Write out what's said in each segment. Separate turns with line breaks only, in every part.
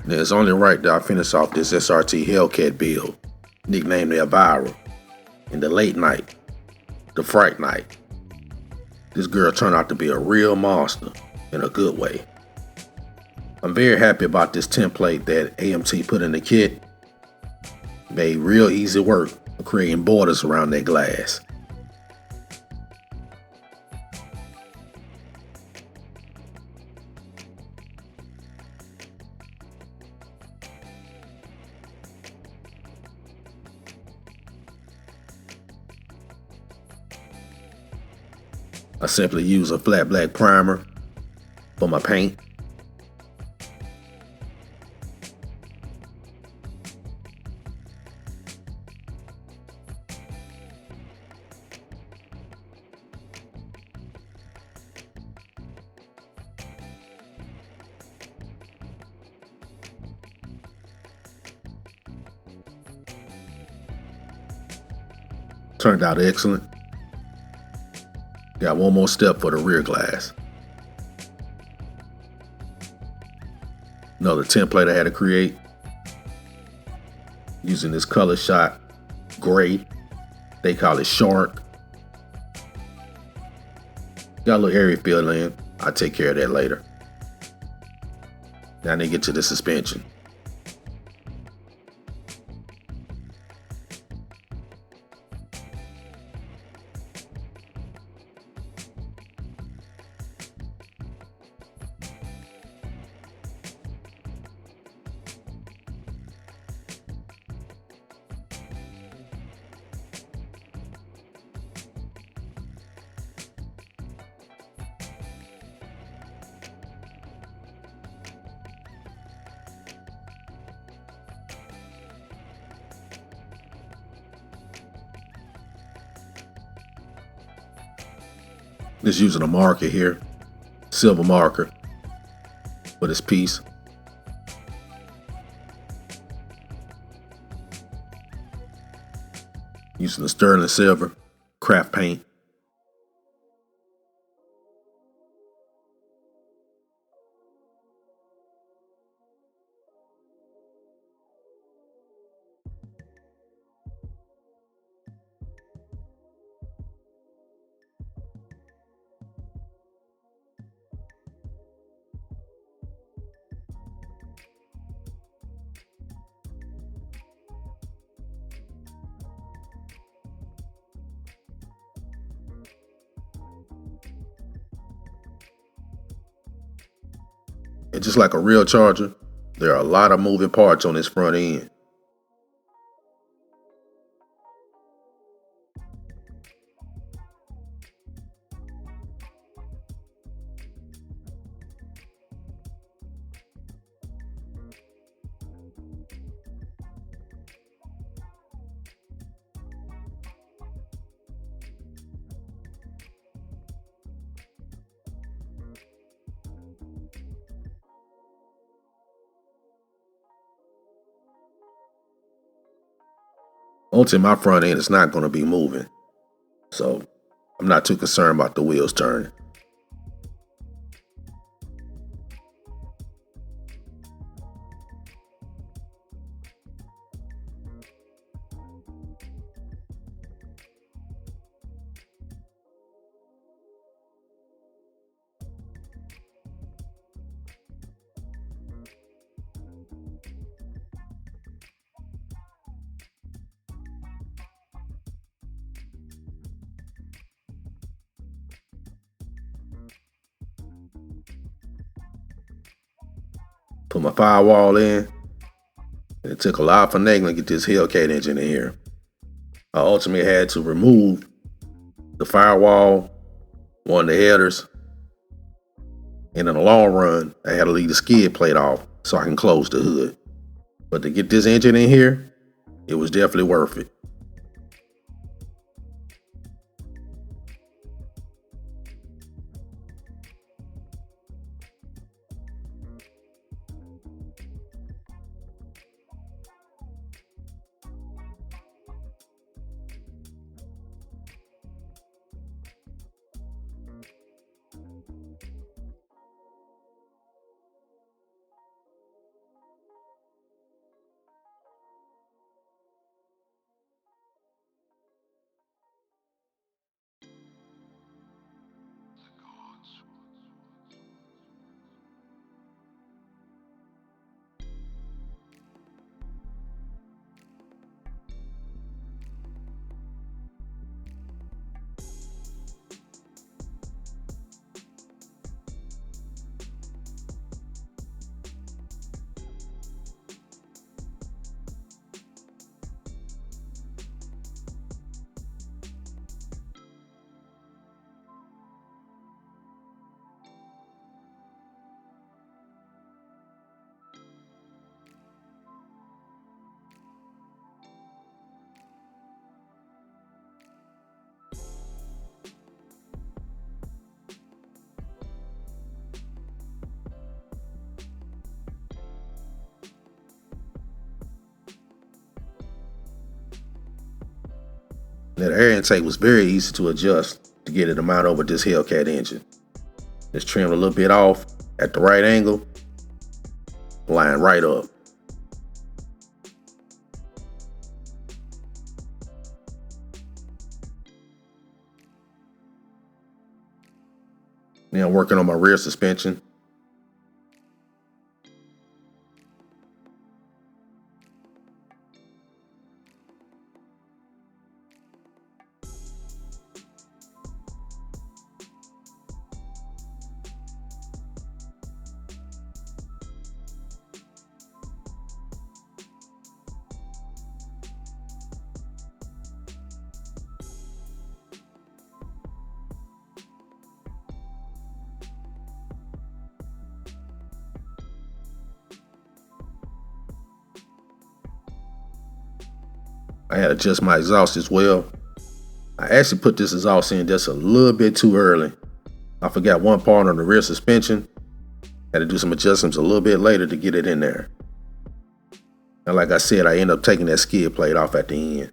Now, it's only right that I finish off this SRT Hellcat build, nicknamed the Elvira, in the late night, the fright night. This girl turned out to be a real monster in a good way. I'm very happy about this template that AMT put in the kit. Made real easy work of creating borders around that glass. I simply use a flat black primer for my paint. Turned out excellent. Got one more step for the rear glass. Another template I had to create using this color shot gray. They call it shark. Got a little area fill in. I'll take care of that later. Now they get to the suspension. Just using a marker here, silver marker for this piece. Using the sterling silver craft paint. And just like a real Charger, there are a lot of moving parts on this front end. Ultimately, my front end is not going to be moving, so I'm not too concerned about the wheels turning. Put my firewall in, and it took a lot of finagling to get this Hellcat engine in here. I ultimately had to remove the firewall, one of the headers, and in the long run, I had to leave the skid plate off so I can close the hood. But to get this engine in here, it was definitely worth it. Now, the air intake was very easy to adjust to get it to mount over this Hellcat engine. Just trimmed a little bit off at the right angle, line right up. Now I'm working on my rear suspension. I had to adjust my exhaust as well. I actually put this exhaust in just a little bit too early. I forgot one part on the rear suspension. Had to do some adjustments a little bit later to get it in there. And like I said, I ended up taking that skid plate off at the end.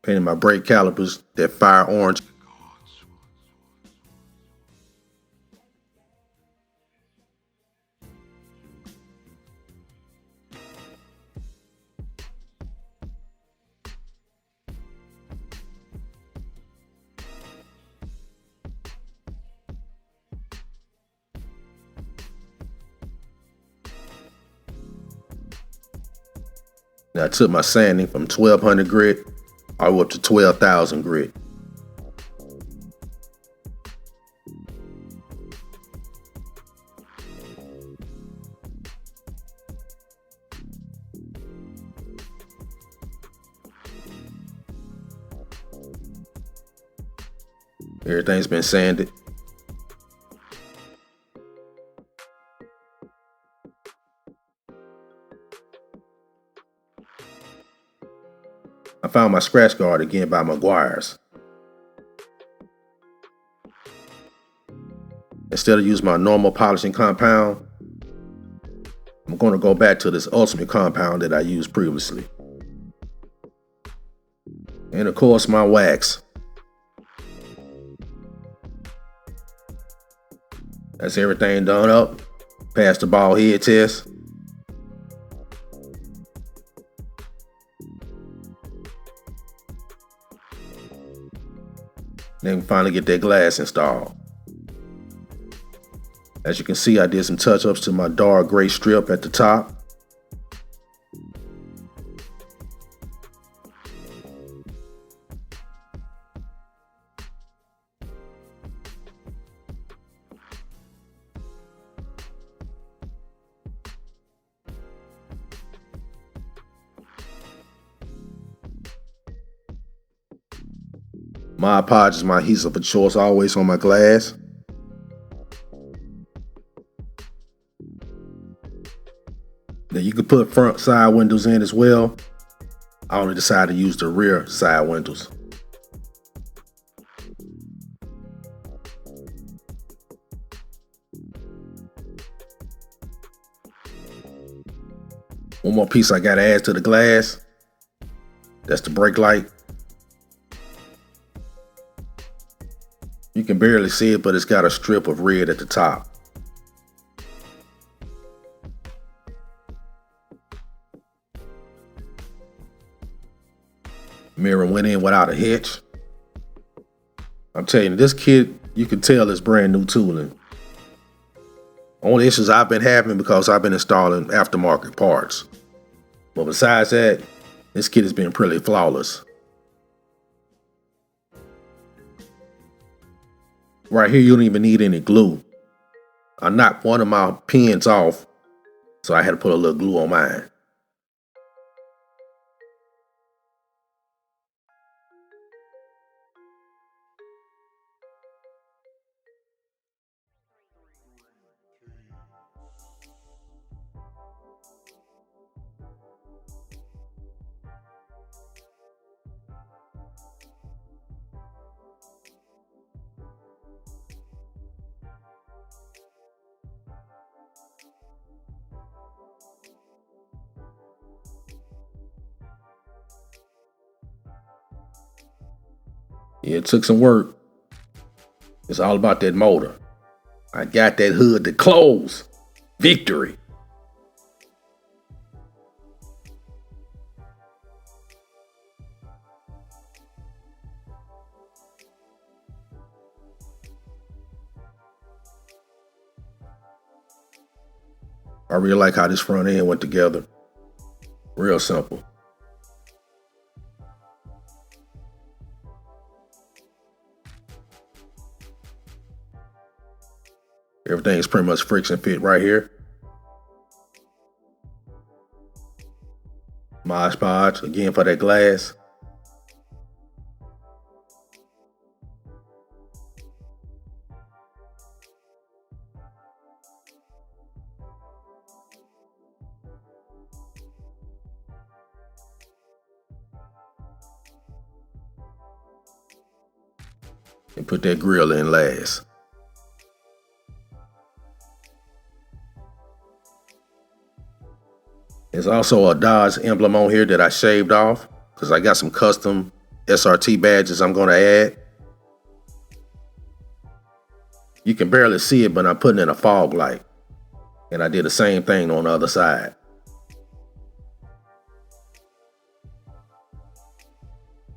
Painted my brake calipers that fire orange. Now I took my sanding from 1200 grit all the way up to 12,000 grit. Everything's been sanded. I found my scratch guard again by Meguiar's. Instead of using my normal polishing compound, I'm going to go back to this Ultimate compound that I used previously. And of course my wax. That's everything done up. Passed the ball head test. Then we finally get that glass installed. As you can see, I did some touch-ups to my dark gray strip at the top. Mod Podge is my adhesive of choice, always on my glass. Now you can put front side windows in as well. I only decided to use the rear side windows. One more piece I gotta add to the glass. That's the brake light. You can barely see it, but it's got a strip of red at the top. Mirror went in without a hitch. I'm telling you, this kit, you can tell it's brand new tooling. Only issues I've been having because I've been installing aftermarket parts. But besides that, this kit has been pretty flawless. Right here, you don't even need any glue. I knocked one of my pins off, so I had to put a little glue on mine. Yeah, it took some work. It's all about that motor. I got that hood to close. Victory. I really like how this front end went together. Real simple. Everything's pretty much friction fit right here. Mod Podge, again for that glass. And put that grill in last. There's also a Dodge emblem on here that I shaved off because I got some custom SRT badges I'm going to add. You can barely see it, but I'm putting in a fog light. And I did the same thing on the other side.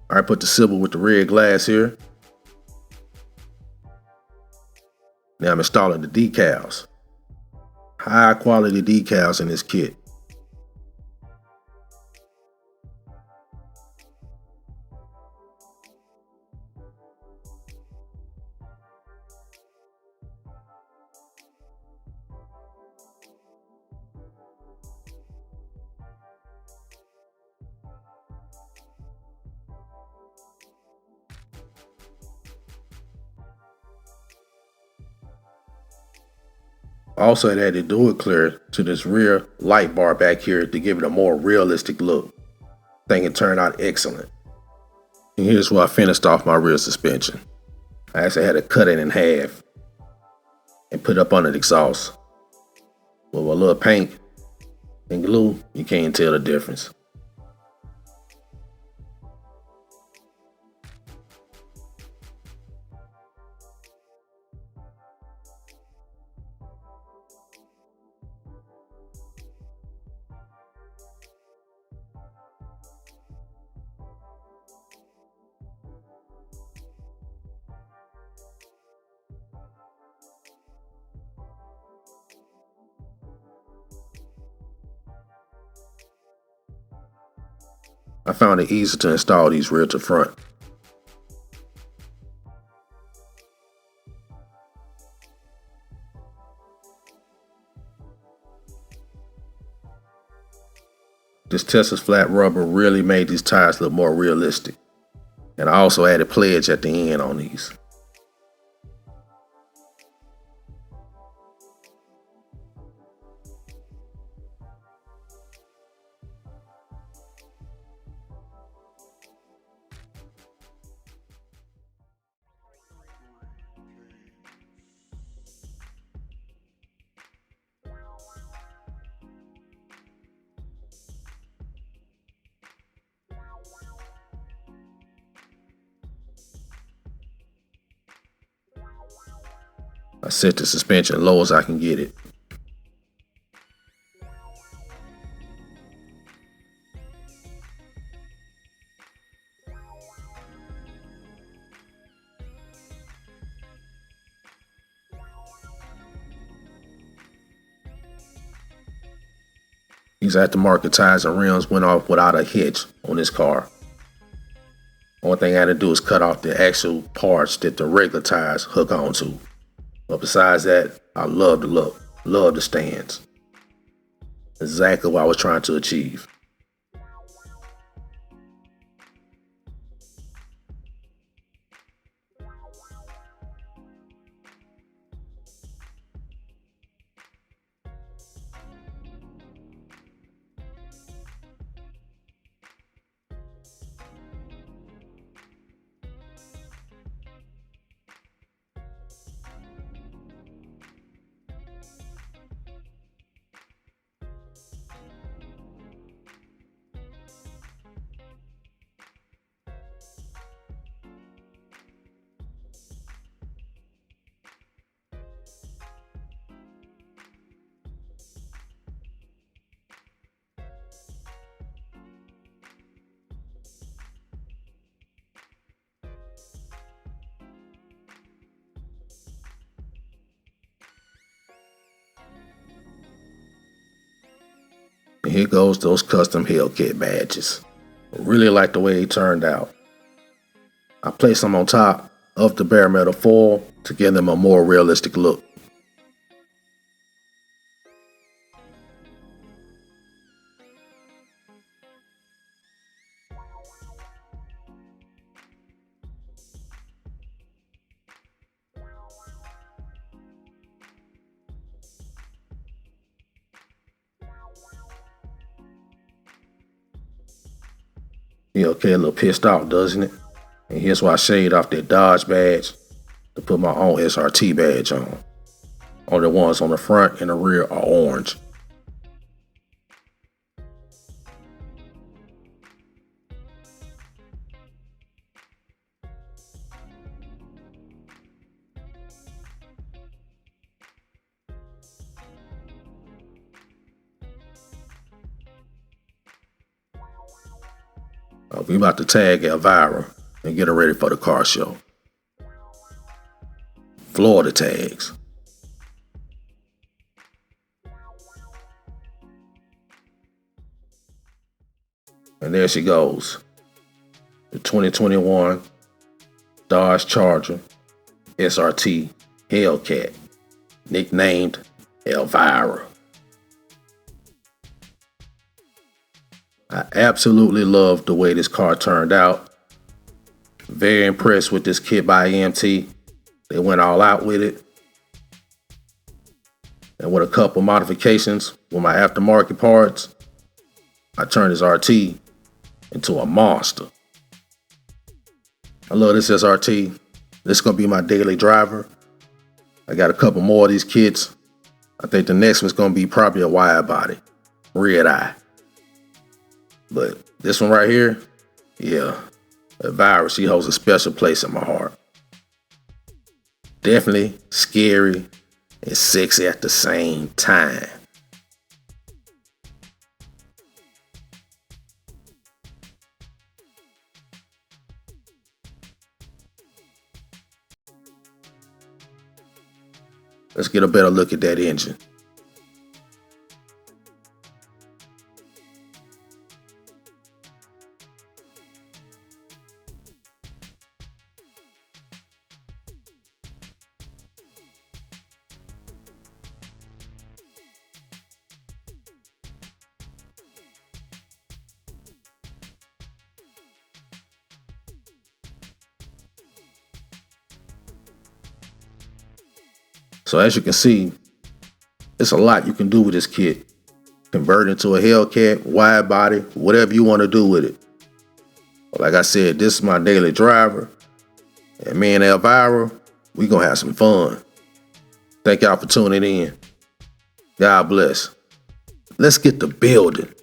I put the silver with the red glass here. Now I'm installing the decals. High quality decals in this kit. I also added dual clear to this rear light bar back here to give it a more realistic look. I think it turned out excellent. And here's where I finished off my rear suspension. I actually had to cut it in half and put it up under the exhaust. With a little paint and glue, you can't tell the difference. I found it easy to install these rear to front. This Texas flat rubber really made these tires look more realistic. And I also added pledge at the end on these. I set the suspension low as I can get it. These aftermarket tires and rims went off without a hitch on this car. Only thing I had to do is cut off the actual parts that the regular tires hook onto. But besides that, I love the look, love the stands. Exactly what I was trying to achieve. And here goes those custom Hellcat badges. I really like the way he turned out. I placed them on top of the bare metal foil to give them a more realistic look. Hellcat a little pissed off, doesn't it? And here's why I shaved off that Dodge badge to put my own SRT badge on. Only the ones on the front and the rear are orange. We about to tag Elvira and get her ready for the car show. Florida tags. And there she goes. The 2021 Dodge Charger SRT Hellcat, nicknamed Elvira. I absolutely love the way this car turned out. Very impressed with this kit by AMT. They went all out with it. And with a couple modifications with my aftermarket parts, I turned this RT into a monster. I love this SRT. This is going to be my daily driver. I got a couple more of these kits. I think the next one's going to be probably a wide body, red eye. But this one right here, yeah, Elvira, she holds a special place in my heart. Definitely scary and sexy at the same time. Let's get a better look at that engine. So as you can see, it's a lot you can do with this kit. Convert it into a Hellcat, wide body, whatever you want to do with it. But like I said, this is my daily driver. And me and Elvira, we gonna have some fun. Thank y'all for tuning in. God bless. Let's get to building.